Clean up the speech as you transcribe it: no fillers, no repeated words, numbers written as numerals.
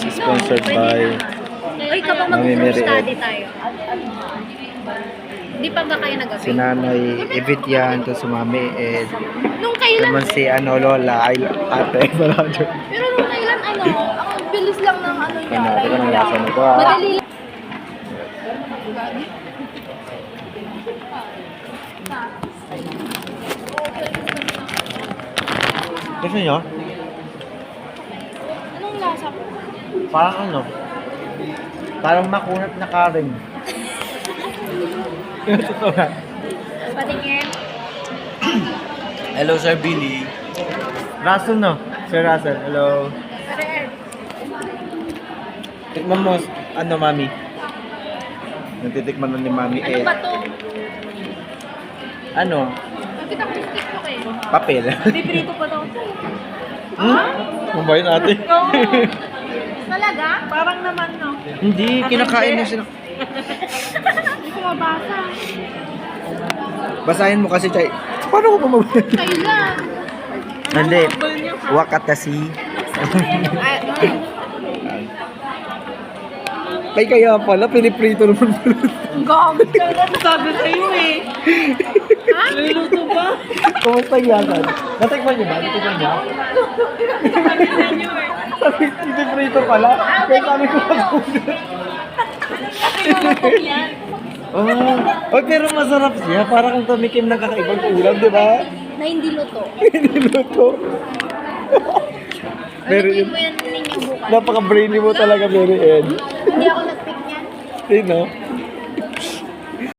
is sponsored by Uy, kapag Mami mag-group Mary study Ed. tayo. Di pa ba kayo nag-gabi? Si Nanay Evit yan, to si Mami Ed. Nung kailan? Naman si Lola, ay ate, Balajo. Pero nung kailan ang bilis lang ng niya. Ano, teka ng lasa nito Madali lang. Gusto nyo? Anong lasa ko? Parang ano? Parang makunat na karing. Totoo nga. Patingin. Hello, Sir Billy. Russell, no? Sir Russell, hello. Red. Tikman mo, ano, Mami? Natitikman na ni Mami Ano ba to? Ano? Nakita ko yung TikTok eh. Papel. Piprito pa daw. Kumbayin natin. Oo. Talaga? Parang naman, no? Hindi, kinakain na sila. Hindi ko mabasa. Basahin mo kasi, Chay. Paano ko pa mabasa? Kailan? Hindi. Wakatasi. Ay, kaya pala, piniprito naman pala. Gamit ka na. Sabi sa'yo eh. Ha? Luluto ba? Kumusta yan? Natikman niyo ba? Natikman niyo? Sabi, piniprito pala. Kaya sabi ko magkulit. Yan. Oh, pero masarap siya. Para kung tumikim ng kakaibang ulam, di ba? Na hindi luto. Niluto. Mary Lutuin Ed. mo yan ninyo bukas. Napaka-brainy mo talaga, Mary Ed. Hindi ako nag-pick yan. Sino?